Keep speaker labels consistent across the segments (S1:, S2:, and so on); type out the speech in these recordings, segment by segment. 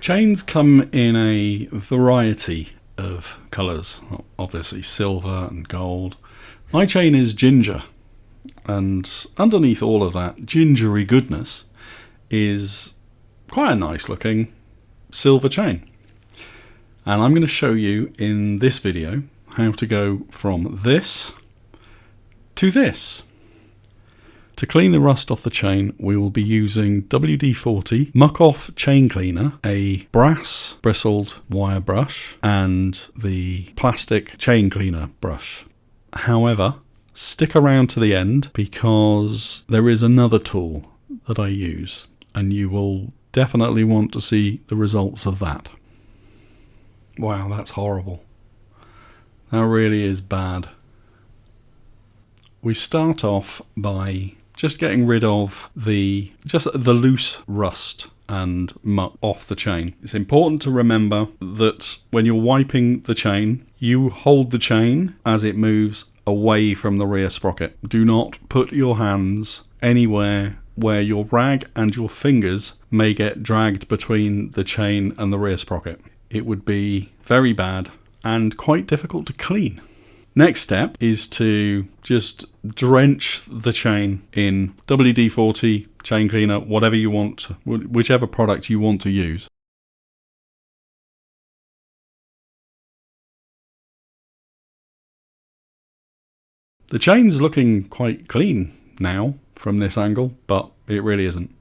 S1: Chains come in a variety of colours, obviously silver and gold. My chain is ginger, and underneath all of that gingery goodness is quite a nice looking silver chain. And I'm going to show you in this video how to go from this to this. To clean the rust off the chain, we will be using WD-40 Muck Off Chain Cleaner, a brass bristled wire brush, and the plastic chain cleaner brush. However, stick around to the end because there is another tool that I use, and you will definitely want to see the results of that. Wow, that's horrible. That really is bad. We start off by just getting rid of the loose rust and muck off the chain. It's important to remember that when you're wiping the chain, you hold the chain as it moves away from the rear sprocket. Do not put your hands anywhere where your rag and your fingers may get dragged between the chain and the rear sprocket. It would be very bad and quite difficult to clean. Next step is to just drench the chain in WD-40 chain cleaner, whatever you want, whichever product you want to use. The chain's looking quite clean now from this angle, but it really isn't.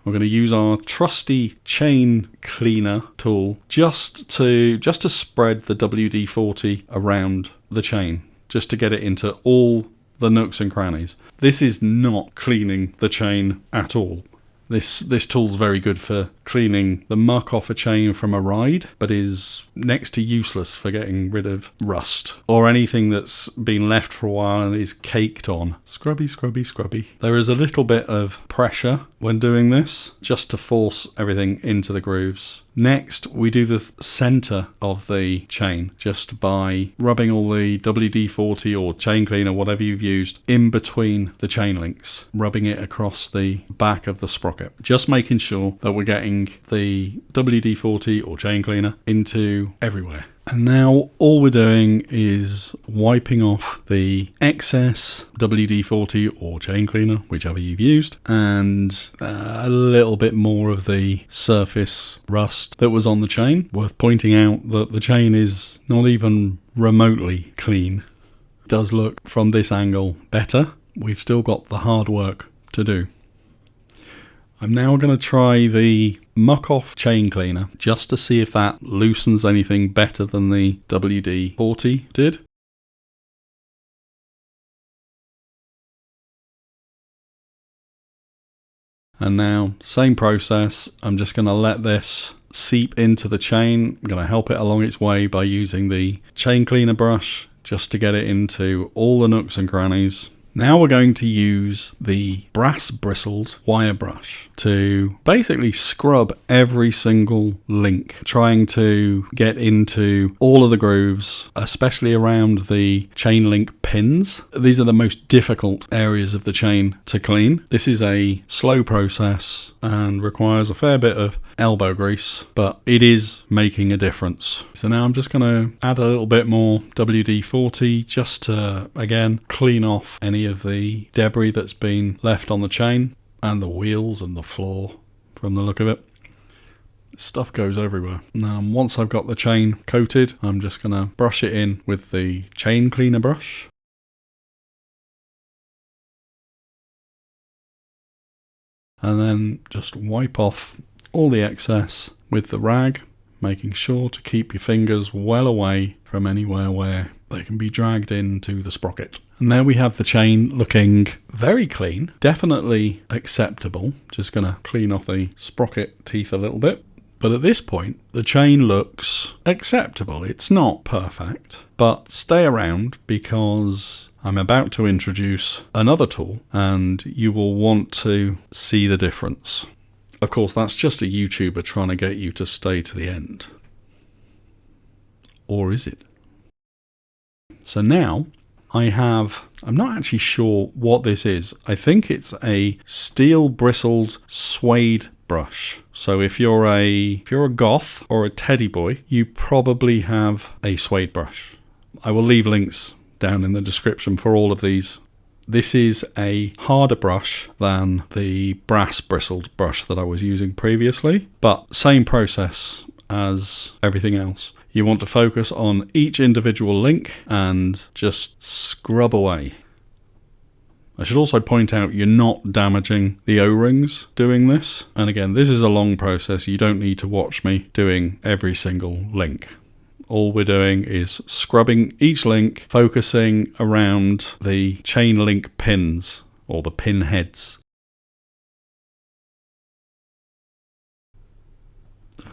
S1: We're going to use our trusty chain cleaner tool just to spread the WD-40 around the chain, just to get it into all the nooks and crannies. This is not cleaning the chain at all. This tool's very good for cleaning the muck off a chain from a ride, but is next to useless for getting rid of rust or anything that's been left for a while and is caked on. Scrubby, scrubby, scrubby. There is a little bit of pressure when doing this, just to force everything into the grooves. Next, we do the center of the chain just by rubbing all the WD-40 or chain cleaner, whatever you've used, in between the chain links, rubbing it across the back of the sprocket. Just making sure that we're getting the WD-40 or chain cleaner into everywhere. And now all we're doing is wiping off the excess WD-40 or chain cleaner, whichever you've used, and a little bit more of the surface rust that was on the chain. Worth pointing out that the chain is not even remotely clean. It does look from this angle better. We've still got the hard work to do. I'm now going to try the Muck Off Chain Cleaner just to see if that loosens anything better than the WD-40 did. And now, same process, I'm just going to let this seep into the chain. I'm going to help it along its way by using the chain cleaner brush just to get it into all the nooks and crannies. Now we're going to use the brass bristled wire brush to basically scrub every single link, trying to get into all of the grooves, especially around the chain link pins. These are the most difficult areas of the chain to clean. This is a slow process and requires a fair bit of elbow grease, but it is making a difference. So now I'm just going to add a little bit more WD-40 just to, again, clean off any of the debris that's been left on the chain and the wheels and the floor from the look of it. Stuff goes everywhere. Now once I've got the chain coated, I'm just going to brush it in with the chain cleaner brush. And then just wipe off all the excess with the rag, making sure to keep your fingers well away from anywhere where they can be dragged into the sprocket. And there we have the chain looking very clean, definitely acceptable. Just going to clean off the sprocket teeth a little bit. But at this point, the chain looks acceptable. It's not perfect, but stay around because I'm about to introduce another tool and you will want to see the difference. Of course, that's just a YouTuber trying to get you to stay to the end. Or is it? So now I'm not actually sure what this is. I think it's a steel bristled suede brush. So if you're a goth or a teddy boy, you probably have a suede brush. I will leave links down in the description for all of these. This is a harder brush than the brass bristled brush that I was using previously, but same process as everything else. You want to focus on each individual link and just scrub away. I should also point out you're not damaging the O-rings doing this. And again, this is a long process. You don't need to watch me doing every single link. All we're doing is scrubbing each link, focusing around the chain link pins or the pin heads.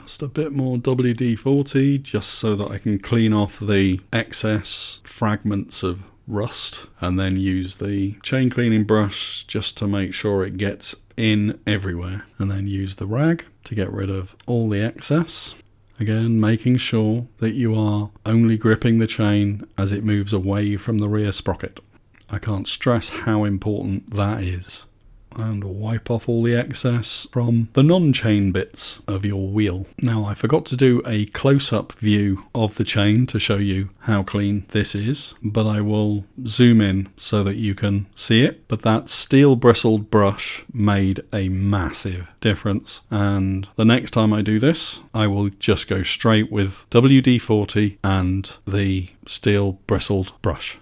S1: Just a bit more WD-40 just so that I can clean off the excess fragments of rust, and then use the chain cleaning brush just to make sure it gets in everywhere, and then use the rag to get rid of all the excess. Again, making sure that you are only gripping the chain as it moves away from the rear sprocket. I can't stress how important that is. And wipe off all the excess from the non-chain bits of your wheel. Now, I forgot to do a close-up view of the chain to show you how clean this is, but I will zoom in so that you can see it. But that steel bristled brush made a massive difference, and the next time I do this, I will just go straight with WD-40 and the steel bristled brush.